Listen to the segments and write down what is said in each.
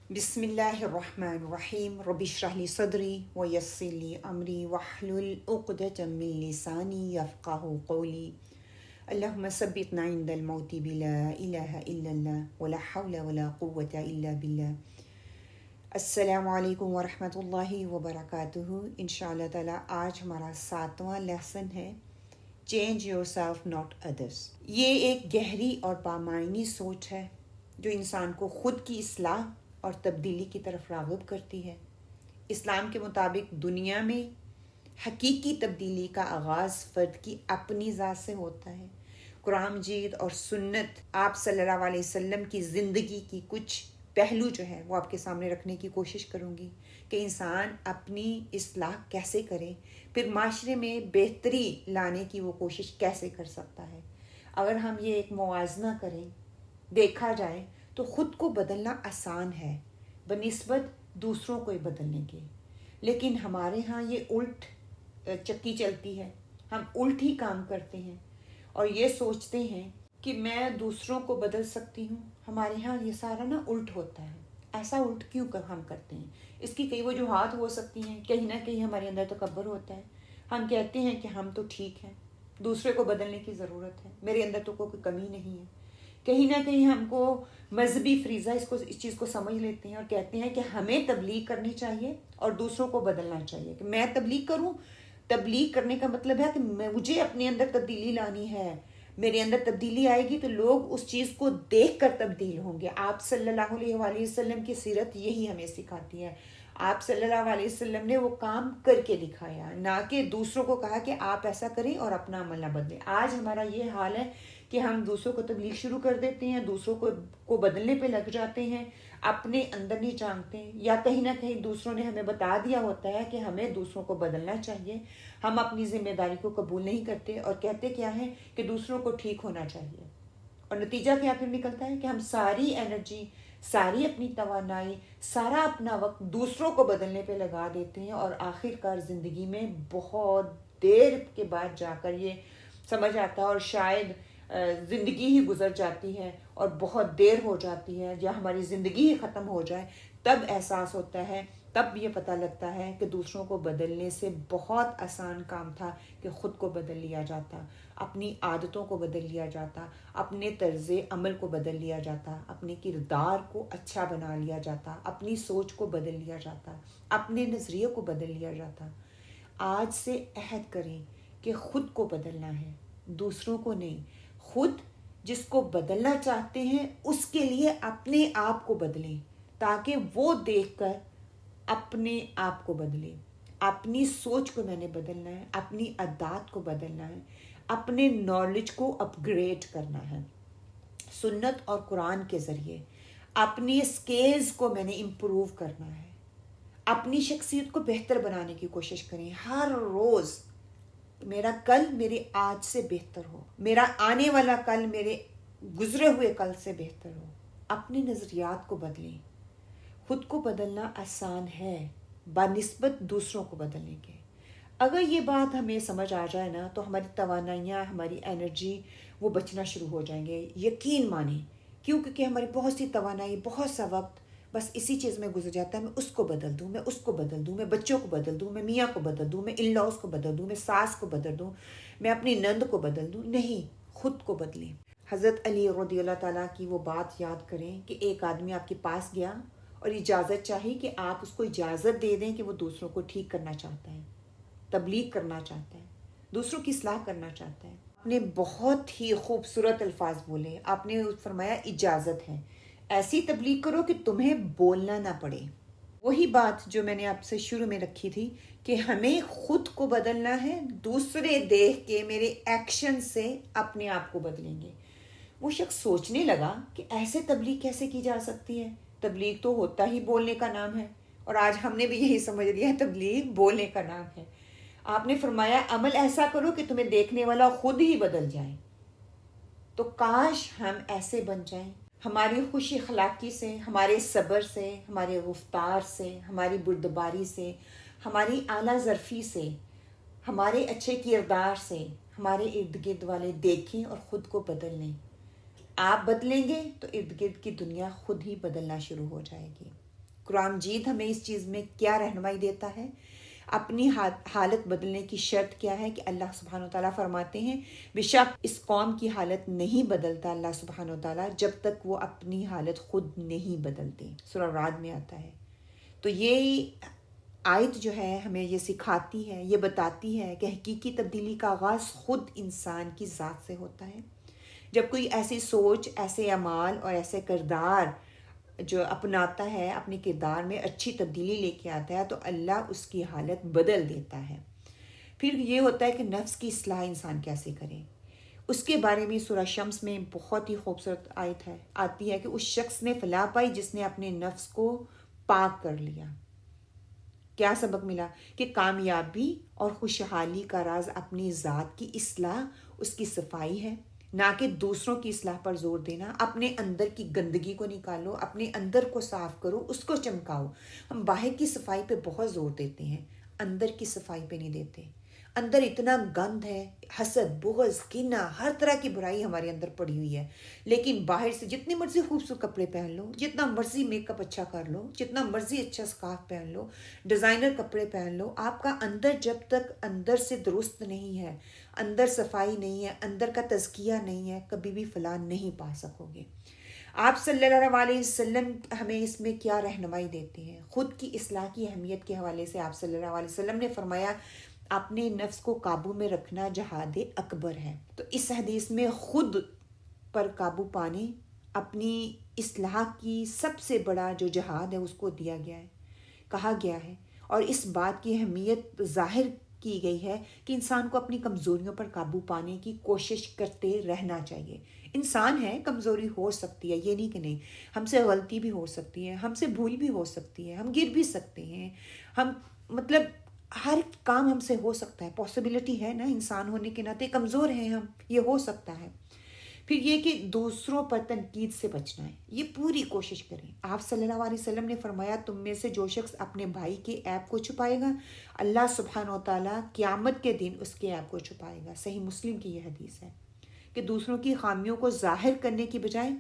بسم اللہ الرحمن الرحیم رب اشرح لی صدری ویسر لی امری واحلل عقدۃ من لسانی یفقہوا قولی اللہم ثبتنا عند الموت بلا الہ الا اللہ ولا حول ولا قوة الا باللہ۔ السلام علیکم ورحمۃ اللہ وبرکاتہ۔ انشاءاللہ تعالی آج ہمارا 7واں لیسن ہے change your self not others. یہ ایک گہری اور بامعنی سوچ ہے جو انسان کو خود کی اصلاح اور تبدیلی کی طرف راغب کرتی ہے۔ اسلام کے مطابق دنیا میں حقیقی تبدیلی کا آغاز فرد کی اپنی ذات سے ہوتا ہے۔ قرآن مجید اور سنت آپ صلی اللہ علیہ وسلم کی زندگی کی کچھ پہلو جو ہے وہ آپ کے سامنے رکھنے کی کوشش کروں گی کہ انسان اپنی اصلاح کیسے کرے، پھر معاشرے میں بہتری لانے کی وہ کوشش کیسے کر سکتا ہے۔ اگر ہم یہ ایک موازنہ کریں، دیکھا جائے تو خود کو بدلنا آسان ہے بنسبت دوسروں کو بدلنے کے، لیکن ہمارے ہاں یہ الٹ چکی چلتی ہے۔ ہم الٹ ہی کام کرتے ہیں اور یہ سوچتے ہیں کہ میں دوسروں کو بدل سکتی ہوں۔ ہمارے ہاں یہ سارا الٹ ہوتا ہے۔ ایسا الٹ کیوں ہم کرتے ہیں؟ اس کی کئی وجوہات ہو سکتی ہیں۔ کہیں نہ کہیں ہمارے اندر تکبر ہوتا ہے۔ ہم کہتے ہیں کہ ہم تو ٹھیک ہیں، دوسرے کو بدلنے کی ضرورت ہے، میرے اندر تو کوئی کمی نہیں ہے۔ کہیں نہ کہیں ہم کو مذہبی فریضہ اس چیز کو سمجھ لیتے ہیں اور کہتے ہیں کہ ہمیں تبلیغ کرنی چاہیے اور دوسروں کو بدلنا چاہیے، کہ میں تبلیغ کروں۔ تبلیغ کرنے کا مطلب ہے کہ مجھے اپنے اندر تبدیلی لانی ہے۔ میرے اندر تبدیلی آئے گی تو لوگ اس چیز کو دیکھ کر تبدیل ہوں گے۔ آپ صلی اللہ علیہ وآلہ وسلم کی سیرت یہی ہمیں سکھاتی ہے۔ آپ صلی اللہ علیہ وسلم نے وہ کام کر کے دکھایا، نہ کہ دوسروں کو کہا کہ آپ ایسا کریں اور اپنا عمل نہ بدلیں۔ آج ہمارا یہ حال ہے کہ ہم دوسروں کو تبلیغ شروع کر دیتے ہیں، دوسروں کو بدلنے پہ لگ جاتے ہیں، اپنے اندر نہیں جھانکتے ہیں، یا کہیں نہ کہیں دوسروں نے ہمیں بتا دیا ہوتا ہے کہ ہمیں دوسروں کو بدلنا چاہیے۔ ہم اپنی ذمہ داری کو قبول نہیں کرتے اور کہتے کیا ہے کہ دوسروں کو ٹھیک ہونا چاہیے، اور نتیجہ کیا پھر نکلتا ہے کہ ہم ساری انرجی، ساری اپنی توانائی، سارا اپنا وقت دوسروں کو بدلنے پہ لگا دیتے ہیں، اور آخر کار زندگی میں بہت دیر کے بعد جا کر یہ سمجھ آتا ہے، اور شاید زندگی ہی گزر جاتی ہے اور بہت دیر ہو جاتی ہے، یا ہماری زندگی ہی ختم ہو جائے، تب احساس ہوتا ہے، تب یہ پتہ لگتا ہے کہ دوسروں کو بدلنے سے بہت آسان کام تھا کہ خود کو بدل لیا جاتا، اپنی عادتوں کو بدل لیا جاتا، اپنے طرز عمل کو بدل لیا جاتا، اپنے کردار کو اچھا بنا لیا جاتا، اپنی سوچ کو بدل لیا جاتا، اپنے نظریے کو بدل لیا جاتا۔ آج سے عہد کریں کہ خود کو بدلنا ہے، دوسروں کو نہیں۔ خود جس کو بدلنا چاہتے ہیں اس کے لیے اپنے آپ کو بدلیں، تاکہ وہ دیکھ کر اپنے آپ کو بدلیں۔ اپنی سوچ کو میں نے بدلنا ہے، اپنی عادات کو بدلنا ہے، اپنے نالج کو اپ گریڈ کرنا ہے سنت اور قرآن کے ذریعے۔ اپنی اسکلز کو میں نے امپروو کرنا ہے۔ اپنی شخصیت کو بہتر بنانے کی کوشش کریں ہر روز۔ میرا کل میرے آج سے بہتر ہو، میرا آنے والا کل میرے گزرے ہوئے کل سے بہتر ہو۔ اپنے نظریات کو بدلیں۔ خود کو بدلنا آسان ہے بنسبت دوسروں کو بدلنے کے۔ اگر یہ بات ہمیں سمجھ آ جائے نا تو ہماری توانائیاں، ہماری انرجی وہ بچنا شروع ہو جائیں گے، یقین مانیں۔ کیونکہ ہماری بہت سی توانائی، بہت سا وقت بس اسی چیز میں گزر جاتا ہے، میں اس کو بدل دوں، میں اس کو بدل دوں، میں بچوں کو بدل دوں، میں میاں کو بدل دوں، میں ان لاؤز کو بدل دوں، میں ساس کو بدل دوں، میں اپنی نند کو بدل دوں۔ نہیں، خود کو بدلیں۔ حضرت علی رضی اللہ تعالیٰ کی وہ بات یاد کریں کہ ایک آدمی آپ کے پاس گیا اور اجازت چاہی کہ آپ اس کو اجازت دے دیں کہ وہ دوسروں کو ٹھیک کرنا چاہتا ہے، تبلیغ کرنا چاہتا ہے، دوسروں کی اصلاح کرنا چاہتا ہے۔ آپ نے بہت ہی خوبصورت الفاظ بولے، آپ نے فرمایا اجازت ہے، ایسی تبلیغ کرو کہ تمہیں بولنا نہ پڑے۔ وہی بات جو میں نے آپ سے شروع میں رکھی تھی کہ ہمیں خود کو بدلنا ہے، دوسرے دیکھ کے میرے ایکشن سے اپنے آپ کو بدلیں گے۔ وہ شخص سوچنے لگا کہ ایسے تبلیغ کیسے کی جا سکتی ہے؟ تبلیغ تو ہوتا ہی بولنے کا نام ہے، اور آج ہم نے بھی یہی سمجھ لیا ہے، تبلیغ بولنے کا نام ہے۔ آپ نے فرمایا عمل ایسا کرو کہ تمہیں دیکھنے والا خود ہی بدل جائے۔ تو کاش ہم ایسے بن جائیں، ہماری خوش اخلاقی سے، ہمارے صبر سے، ہمارے گفتار سے، ہماری بردباری سے، ہماری اعلیٰ ظرفی سے، ہمارے اچھے کردار سے ہمارے ارد گرد والے دیکھیں اور خود کو بدل لیں۔ آپ بدلیں گے تو ارد گرد کی دنیا خود ہی بدلنا شروع ہو جائے گی۔ قرآن مجید ہمیں اس چیز میں کیا رہنمائی دیتا ہے؟ اپنی حالت بدلنے کی شرط کیا ہے کہ اللہ سبحانہ وتعالیٰ فرماتے ہیں بے شک اس قوم کی حالت نہیں بدلتا اللہ سبحانہ وتعالیٰ جب تک وہ اپنی حالت خود نہیں بدلتے، سورہ رعد میں آتا ہے۔ تو یہ آیت جو ہے ہمیں یہ سکھاتی ہے، یہ بتاتی ہے کہ حقیقی تبدیلی کا آغاز خود انسان کی ذات سے ہوتا ہے۔ جب کوئی ایسی سوچ، ایسے اعمال اور ایسے کردار جو اپناتا ہے، اپنے کردار میں اچھی تبدیلی لے کے آتا ہے، تو اللہ اس کی حالت بدل دیتا ہے۔ پھر یہ ہوتا ہے کہ نفس کی اصلاح انسان کیسے کرے، اس کے بارے میں سورہ شمس میں بہت ہی خوبصورت آیت آتی ہے کہ اس شخص نے فلاح پائی جس نے اپنے نفس کو پاک کر لیا۔ کیا سبق ملا؟ کہ کامیابی اور خوشحالی کا راز اپنی ذات کی اصلاح، اس کی صفائی ہے، نہ کہ دوسروں کی اصلاح پر زور دینا۔ اپنے اندر کی گندگی کو نکالو، اپنے اندر کو صاف کرو، اس کو چمکاؤ۔ ہم باہر کی صفائی پہ بہت زور دیتے ہیں، اندر کی صفائی پہ نہیں دیتے۔ اندر اتنا گند ہے، حسد، بغض، کینہ، ہر طرح کی برائی ہمارے اندر پڑی ہوئی ہے، لیکن باہر سے جتنی مرضی خوبصورت کپڑے پہن لو، جتنا مرضی میک اپ اچھا کر لو، جتنا مرضی اچھا سکارف پہن لو، ڈیزائنر کپڑے پہن لو، آپ کا اندر جب تک اندر سے درست نہیں ہے، اندر صفائی نہیں ہے، اندر کا تزکیہ نہیں ہے، کبھی بھی فلاح نہیں پا سکو گے۔ آپ صلی اللہ علیہ وسلم ہمیں اس میں کیا رہنمائی دیتے ہیں؟ خود کی اصلاح کی اہمیت کے حوالے سے آپ صلی اللہ علیہ وسلم نے فرمایا اپنے نفس کو قابو میں رکھنا جہاد اکبر ہے۔ تو اس حدیث میں خود پر قابو پانے، اپنی اصلاح کی سب سے بڑا جو جہاد ہے اس کو دیا گیا ہے، کہا گیا ہے، اور اس بات کی اہمیت ظاہر کی گئی ہے کہ انسان کو اپنی کمزوریوں پر قابو پانے کی کوشش کرتے رہنا چاہیے۔ انسان ہے، کمزوری ہو سکتی ہے، یہ نہیں کہ نہیں، ہم سے غلطی بھی ہو سکتی ہے، ہم سے بھول بھی ہو سکتی ہے، ہم گر بھی سکتے ہیں، ہم مطلب ہر کام ہم سے ہو سکتا ہے، پاسبلٹی ہے نا، انسان ہونے کے ناطے کمزور ہیں ہم، یہ ہو سکتا ہے۔ پھر یہ کہ دوسروں پر تنقید سے بچنا ہے، یہ پوری کوشش کریں۔ آپ صلی اللہ علیہ وسلم نے فرمایا تم میں سے جو شخص اپنے بھائی کے عیب کو چھپائے گا، اللہ سبحانہ و تعالیٰ قیامت کے دن اس کے عیب کو چھپائے گا۔ صحیح مسلم کی یہ حدیث ہے کہ دوسروں کی خامیوں کو ظاہر کرنے کی بجائے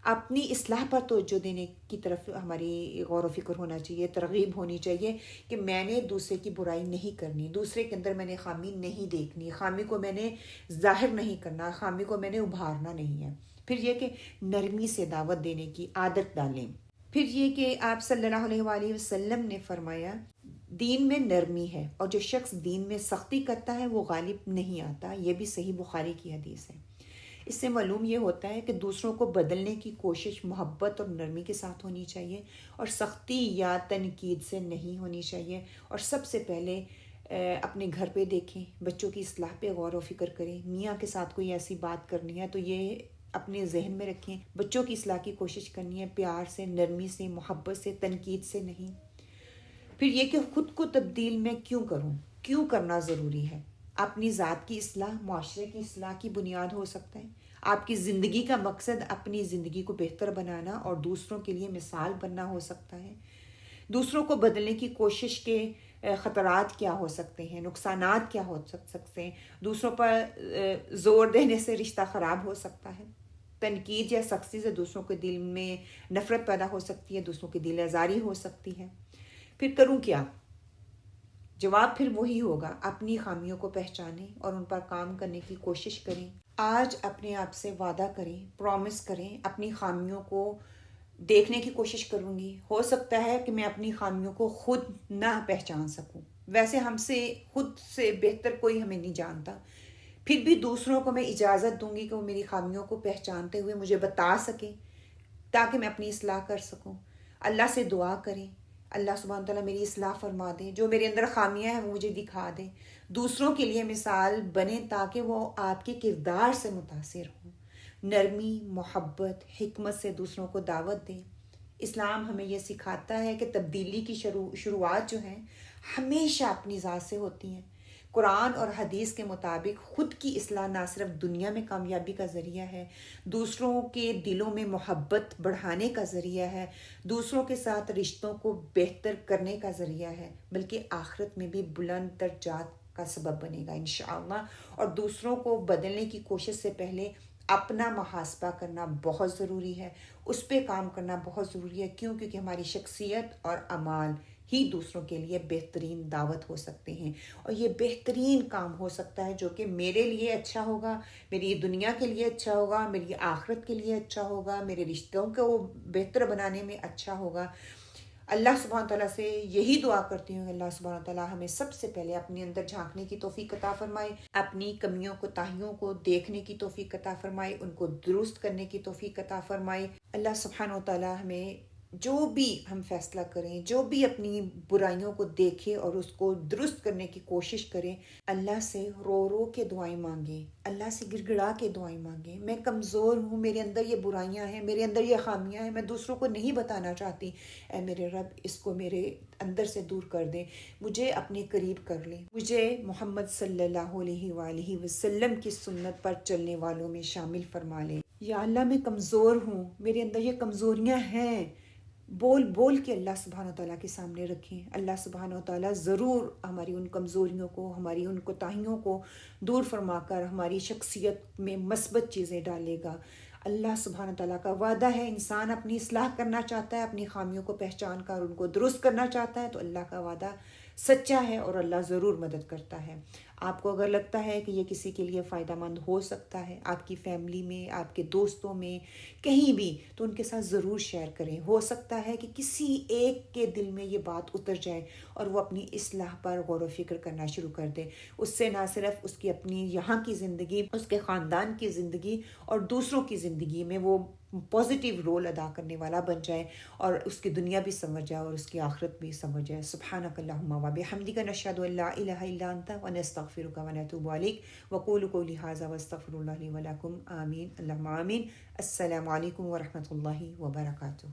اپنی اصلاح پر توجہ دینے کی طرف ہماری غور و فکر ہونا چاہیے، ترغیب ہونی چاہیے کہ میں نے دوسرے کی برائی نہیں کرنی، دوسرے کے اندر میں نے خامی نہیں دیکھنی، خامی کو میں نے ظاہر نہیں کرنا، خامی کو میں نے ابھارنا نہیں ہے۔ پھر یہ کہ نرمی سے دعوت دینے کی عادت ڈالیں۔ پھر یہ کہ آپ صلی اللہ علیہ وآلہ وسلم نے فرمایا دین میں نرمی ہے، اور جو شخص دین میں سختی کرتا ہے وہ غالب نہیں آتا۔ یہ بھی صحیح بخاری کی حدیث ہے۔ اس سے معلوم یہ ہوتا ہے کہ دوسروں کو بدلنے کی کوشش محبت اور نرمی کے ساتھ ہونی چاہیے، اور سختی یا تنقید سے نہیں ہونی چاہیے۔ اور سب سے پہلے اپنے گھر پہ دیکھیں، بچوں کی اصلاح پہ غور و فکر کریں۔ میاں کے ساتھ کوئی ایسی بات کرنی ہے تو یہ اپنے ذہن میں رکھیں، بچوں کی اصلاح کی کوشش کرنی ہے، پیار سے، نرمی سے، محبت سے، تنقید سے نہیں۔ پھر یہ کہ خود کو تبدیل میں کیوں کروں، کیوں کرنا ضروری ہے؟ اپنی ذات کی اصلاح معاشرے کی اصلاح کی بنیاد ہو سکتا ہے۔ آپ کی زندگی کا مقصد اپنی زندگی کو بہتر بنانا اور دوسروں کے لیے مثال بننا ہو سکتا ہے۔ دوسروں کو بدلنے کی کوشش کے خطرات کیا ہو سکتے ہیں، نقصانات کیا ہو سکتے ہیں؟ دوسروں پر زور دینے سے رشتہ خراب ہو سکتا ہے، تنقید یا سختی سے دوسروں کے دل میں نفرت پیدا ہو سکتی ہے، دوسروں کی دل آزاری ہو سکتی ہے۔ پھر کروں کیا؟ جواب پھر وہی ہوگا، اپنی خامیوں کو پہچانیں اور ان پر کام کرنے کی کوشش کریں۔ آج اپنے آپ سے وعدہ کریں، پرومس کریں، اپنی خامیوں کو دیکھنے کی کوشش کروں گی۔ ہو سکتا ہے کہ میں اپنی خامیوں کو خود نہ پہچان سکوں، ویسے ہم سے خود سے بہتر کوئی ہمیں نہیں جانتا، پھر بھی دوسروں کو میں اجازت دوں گی کہ وہ میری خامیوں کو پہچانتے ہوئے مجھے بتا سکیں تاکہ میں اپنی اصلاح کر سکوں۔ اللہ سے دعا کریں، اللہ سبحانہ تعالیٰ میری اصلاح فرما دے، جو میرے اندر خامیاں ہیں وہ مجھے دکھا دے، دوسروں کے لیے مثال بنے تاکہ وہ آپ کے کردار سے متاثر ہوں۔ نرمی، محبت، حکمت سے دوسروں کو دعوت دیں۔ اسلام ہمیں یہ سکھاتا ہے کہ تبدیلی کی شروعات جو ہیں ہمیشہ اپنی ذات سے ہوتی ہیں۔ قرآن اور حدیث کے مطابق خود کی اصلاح نہ صرف دنیا میں کامیابی کا ذریعہ ہے، دوسروں کے دلوں میں محبت بڑھانے کا ذریعہ ہے، دوسروں کے ساتھ رشتوں کو بہتر کرنے کا ذریعہ ہے، بلکہ آخرت میں بھی بلند درجات کا سبب بنے گا انشاءاللہ۔ اور دوسروں کو بدلنے کی کوشش سے پہلے اپنا محاسبہ کرنا بہت ضروری ہے، اس پہ کام کرنا بہت ضروری ہے، کیونکہ ہماری شخصیت اور اعمال ہی دوسروں کے لیے بہترین دعوت ہو سکتے ہیں، اور یہ بہترین کام ہو سکتا ہے جو کہ میرے لیے اچھا ہوگا، میری دنیا کے لیے اچھا ہوگا، میری آخرت کے لیے اچھا ہوگا، میرے رشتوں کو بہتر بنانے میں اچھا ہوگا۔ اللہ سبحانہ تعالیٰ سے یہی دعا کرتی ہوں کہ اللہ سبحانہ تعالیٰ ہمیں سب سے پہلے اپنے اندر جھانکنے کی توفیق عطا فرمائے، اپنی کمیوں کوتاہیوں کو دیکھنے کی توفیق عطا فرمائے، ان کو درست کرنے کی توفیق عطا فرمائے۔ اللہ سبحانہ تعالیٰ ہمیں جو بھی ہم فیصلہ کریں، جو بھی اپنی برائیوں کو دیکھیں اور اس کو درست کرنے کی کوشش کریں، اللہ سے رو رو کے دعائیں مانگیں، اللہ سے گڑ گڑا کے دعائیں مانگیں۔ میں کمزور ہوں، میرے اندر یہ برائیاں ہیں، میرے اندر یہ خامیاں ہیں، میں دوسروں کو نہیں بتانا چاہتی، اے میرے رب اس کو میرے اندر سے دور کر دیں، مجھے اپنے قریب کر لیں، مجھے محمد صلی اللہ علیہ وآلہ وسلم کی سنت پر چلنے والوں میں شامل فرما لیں۔ یا اللہ میں کمزور ہوں، میرے اندر یہ کمزوریاں ہیں، بول بول کے اللہ سبحانہ تعالیٰ کے سامنے رکھیں۔ اللہ سبحانہ تعالیٰ ضرور ہماری ان کمزوریوں کو، ہماری ان کوتاہیوں کو دور فرما کر ہماری شخصیت میں مثبت چیزیں ڈالے گا۔ اللہ سبحانہ تعالیٰ کا وعدہ ہے، انسان اپنی اصلاح کرنا چاہتا ہے، اپنی خامیوں کو پہچان کر ان کو درست کرنا چاہتا ہے تو اللہ کا وعدہ سچا ہے اور اللہ ضرور مدد کرتا ہے۔ آپ کو اگر لگتا ہے کہ یہ کسی کے لیے فائدہ مند ہو سکتا ہے، آپ کی فیملی میں، آپ کے دوستوں میں، کہیں بھی، تو ان کے ساتھ ضرور شیئر کریں۔ ہو سکتا ہے کہ کسی ایک کے دل میں یہ بات اتر جائے اور وہ اپنی اصلاح پر غور و فکر کرنا شروع کر دے۔ اس سے نہ صرف اس کی اپنی یہاں کی زندگی، اس کے خاندان کی زندگی اور دوسروں کی زندگی میں وہ پازیٹیو رول ادا کرنے والا بن جائے، اور اس کی دنیا بھی سمجھ جائے اور اس کی آخرت بھی سمجھ جائے۔ سبحانک اللہم و بحمدک، نشہد ان لا الہ الا انت ونستغفرک ونتوب الیک، وقولوا قولی ھذا واستغفر اللہ لی ولکم، آمین اللہم آمین۔ السلام علیکم ورحمۃ اللہ وبرکاتہ۔